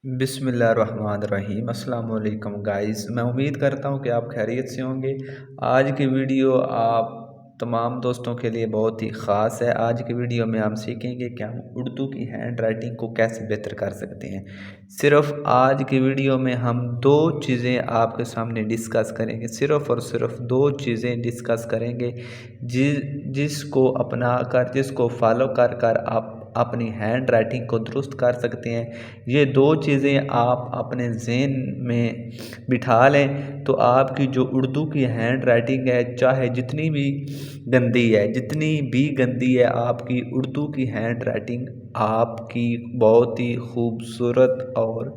बिस्मिल्लाहिर्रहमानिर्रहीम अस्सलाम वालेकुम गाइस। मैं उम्मीद करता हूँ कि आप खैरियत से होंगे। आज की वीडियो आप तमाम दोस्तों के लिए बहुत ही ख़ास है। आज की वीडियो में हम सीखेंगे कि हम उर्दू की हैंड राइटिंग को कैसे बेहतर कर सकते हैं। सिर्फ आज की वीडियो में हम दो चीज़ें आपके सामने डिस्कस करेंगे, सिर्फ और सिर्फ दो चीज़ें डिस्कस करेंगे जिसको अपना कर, जिसको फॉलो कर कर आप अपनी हैंड राइटिंग को दुरुस्त कर सकते हैं। ये दो चीज़ें आप अपने ज़हन में बिठा लें तो आपकी जो उर्दू की हैंड राइटिंग है, चाहे जितनी भी गंदी है, आपकी उर्दू की हैंड राइटिंग आपकी बहुत ही खूबसूरत और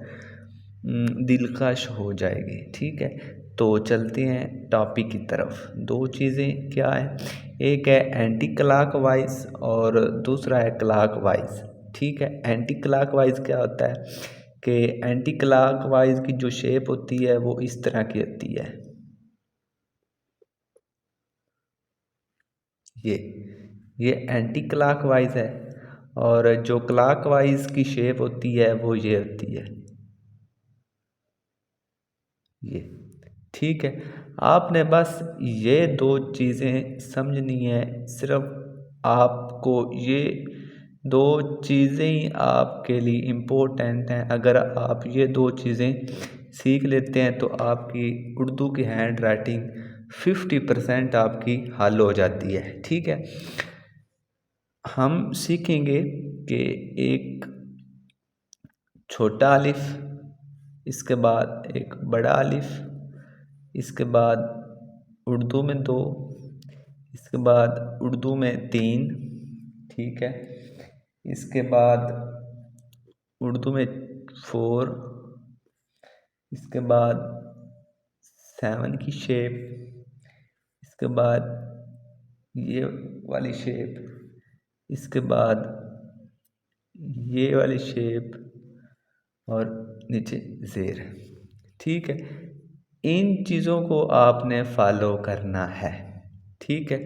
दिलकश हो जाएगी। ठीक है, तो चलते हैं टॉपिक की तरफ। दो चीज़ें क्या है, एक है एंटी क्लॉक वाइज और दूसरा है क्लॉक वाइज। ठीक है, एंटी क्लॉक वाइज क्या होता है कि एंटी क्लॉक वाइज की जो शेप होती है वो इस तरह की होती है। ये ये एंटी क्लॉक वाइज है और जो क्लॉक वाइज की शेप होती है वो ये होती है, ये। ठीक है, आपने बस ये दो चीज़ें समझनी है। सिर्फ आपको ये दो चीज़ें ही आपके लिए इम्पोर्टेंट हैं। अगर आप ये दो चीज़ें सीख लेते हैं तो आपकी उर्दू की हैंड राइटिंग 50% आपकी हल हो जाती है। ठीक है, हम सीखेंगे कि एक छोटा अलिफ, इसके बाद एक बड़ा अलिफ, इसके बाद उर्दू में दो, इसके बाद उर्दू में तीन। ठीक है, इसके बाद उर्दू में फोर, इसके बाद सेवन की शेप, इसके बाद ये वाली शेप, इसके बाद ये वाली शेप और नीचे ज़ेर। ठीक है, इन चीज़ों को आपने फॉलो करना है। ठीक है,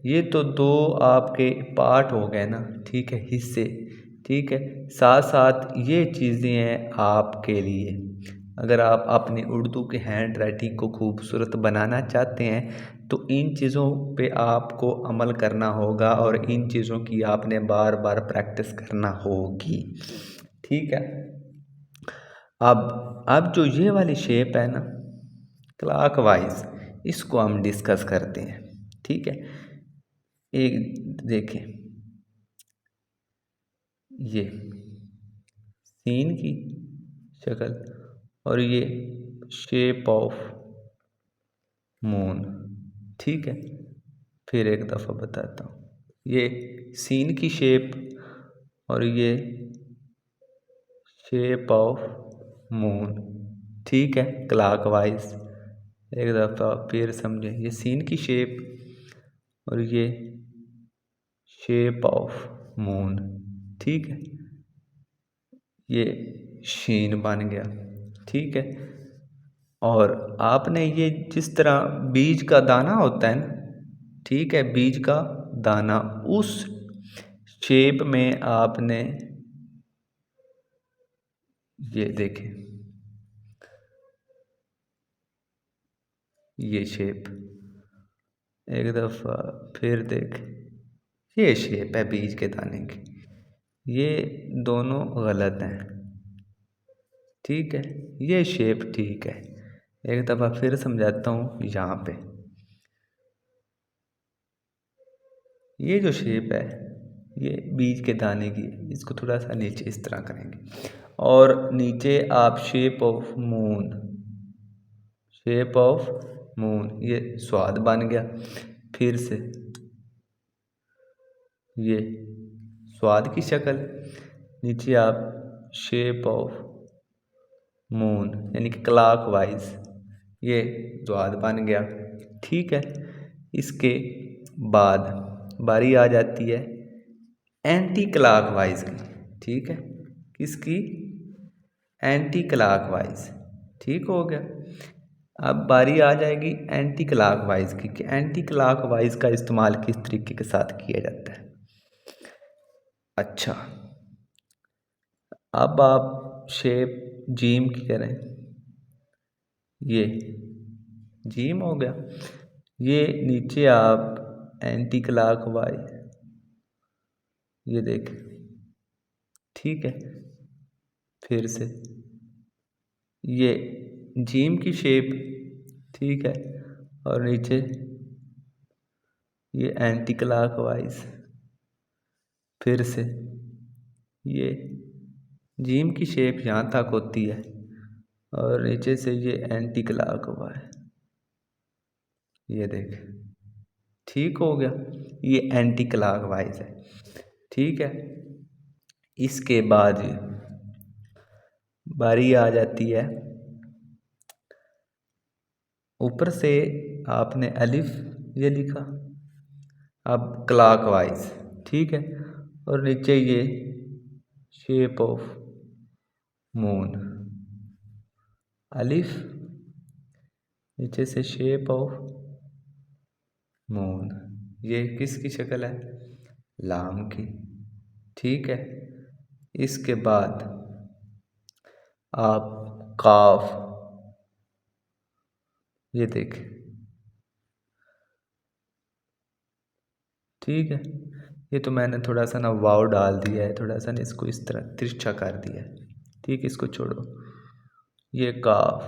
ये तो दो आपके पार्ट हो गए ना। ठीक है, हिस्से। ठीक है, साथ साथ ये चीज़ें हैं आपके लिए। अगर आप अपनी उर्दू की हैंड राइटिंग को खूबसूरत बनाना चाहते हैं तो इन चीज़ों पे आपको अमल करना होगा और इन चीज़ों की आपने बार बार प्रैक्टिस करना होगी। ठीक है, अब जो ये वाली शेप है ना क्लॉक वाइज, इसको हम डिस्कस करते हैं। ठीक है, एक देखें, ये सीन की शक्ल और ये शेप ऑफ मून। ठीक है, फिर एक दफ़ा बताता हूँ, ये सीन की शेप और ये शेप ऑफ मून। ठीक है, क्लॉक वाइज। एक दफ़ा फिर समझें, ये सीन की शेप और ये शेप ऑफ मून। ठीक है, ये शीन बन गया। ठीक है, और आपने ये जिस तरह बीज का दाना होता है ना, ठीक है, बीज का दाना, उस शेप में आपने ये देखें, ये शेप। एक दफ़ा फिर देख, ये शेप है बीज के दाने की। ये दोनों गलत हैं। ठीक है, ये शेप ठीक है। एक दफ़ा फिर समझाता हूँ। यहाँ पे ये जो शेप है ये बीज के दाने की, इसको थोड़ा सा नीचे इस तरह करेंगे और नीचे आप shape of moon, shape of moon, ये स्वाद बन गया। फिर से ये स्वाद की शक्ल, नीचे आप शेप ऑफ मून यानी कि क्लॉक वाइज, ये स्वाद बन गया। ठीक है, इसके बाद बारी आ जाती है एंटी क्लॉक वाइज की। ठीक है, किसकी? Anti clock wise. ठीक हो गया, अब बारी आ जाएगी एंटी क्लॉक वाइज की कि एंटी क्लॉक वाइज का इस्तेमाल किस तरीके के साथ किया जाता है। अच्छा, अब आप शेप जीम की करें, ये जीम हो गया। ये नीचे आप एंटी क्लॉक वाइज, ये देखें, ठीक है। फिर से ये जीम की शेप, ठीक है, और नीचे ये एंटी क्लॉक वाइज। फिर से ये जीम की शेप यहाँ तक होती है और नीचे से ये एंटी क्लॉक वाइज, ये देख, ठीक हो गया। ये एंटी क्लॉक वाइज है, ठीक है। इसके बाद बारी आ जाती है, ऊपर से आपने अलिफ ये लिखा, अब क्लॉकवाइज, ठीक है, और नीचे ये शेप ऑफ मून, अलिफ, नीचे से शेप ऑफ मून, ये किसकी शक्ल है, लाम की, ठीक है। इसके बाद आप काफ, ये देख, ठीक है। ये तो मैंने थोड़ा सा ना वाव डाल दिया है, थोड़ा सा ना इसको इस तरह तिरछा कर दिया है, ठीक है, इसको छोड़ो। ये काफ,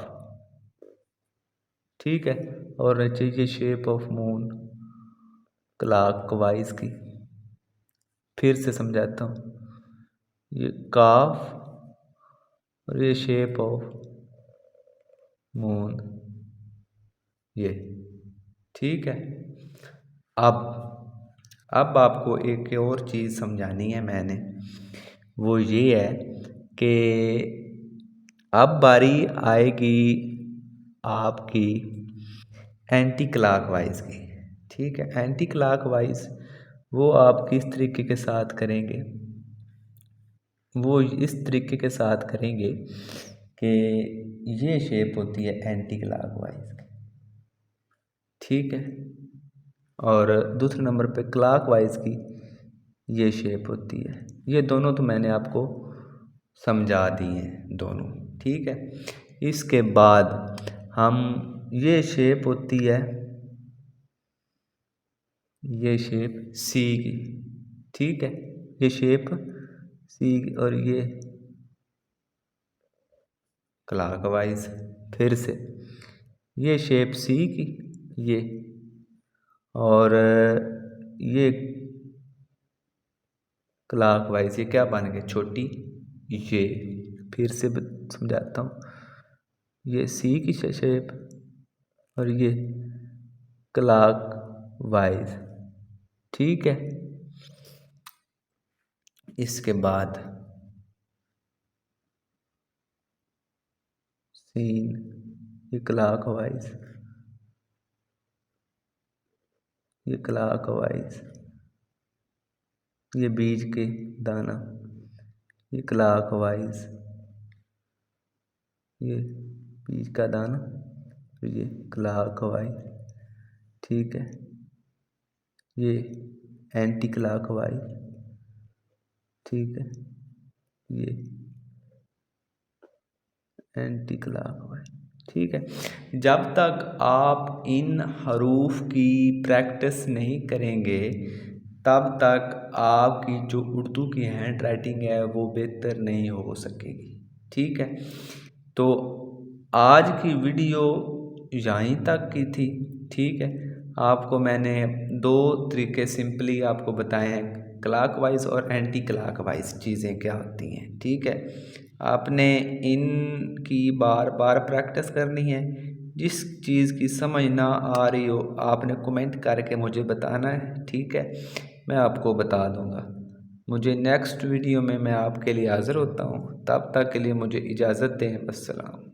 ठीक है, और नीचे ये शेप ऑफ मून क्लॉकवाइज की। फिर से समझाता हूँ, ये काफ और ये शेप ऑफ मून, ये, ठीक है। अब आपको एक और चीज़ समझानी है मैंने, वो ये है कि अब बारी आएगी आपकी एंटी क्लॉकवाइज की, ठीक है। एंटी क्लॉकवाइज वो आप किस तरीके के साथ करेंगे, वो इस तरीके के साथ करेंगे कि ये शेप होती है एंटी क्लॉकवाइज, ठीक है, और दूसरे नंबर पे क्लॉकवाइज की ये शेप होती है। ये दोनों तो मैंने आपको समझा दिए हैं दोनों, ठीक है। इसके बाद हम, ये शेप होती है, ये शेप सी की, ठीक है, ये शेप सी की, और ये क्लॉकवाइज। फिर से ये शेप सी की, ये, और ये क्लॉकवाइज, ये क्या बन गए, छोटी, ये। फिर से समझाता हूँ, ये सी की शेप और ये क्लॉकवाइज, ठीक है। इसके बाद सीन, ये क्लॉकवाइज, ये क्लॉकवाइज, ये बीज के दाना, ये क्लॉकवाइज, ये बीज का दाना, ये क्लॉकवाइज, ठीक है। ये एंटी क्लॉकवाइज, ठीक है, ये एंटी क्लॉकवाइज, ठीक है। जब तक आप इन हरूफ की प्रैक्टिस नहीं करेंगे तब तक आपकी जो उर्दू की हैंड राइटिंग है वो बेहतर नहीं हो सकेगी, ठीक है। तो आज की वीडियो यहीं तक की थी, ठीक है। आपको मैंने दो तरीके सिंपली आपको बताए हैं, क्लॉकवाइज और एंटी क्लॉकवाइज चीज़ें क्या होती हैं, ठीक है। आपने इनकी बार बार प्रैक्टिस करनी है। जिस चीज़ की समझ ना आ रही हो आपने कमेंट करके मुझे बताना है, ठीक है, मैं आपको बता दूंगा। मुझे नेक्स्ट वीडियो में मैं आपके लिए हाज़िर होता हूँ, तब तक के लिए मुझे इजाज़त दें। अस्सलाम।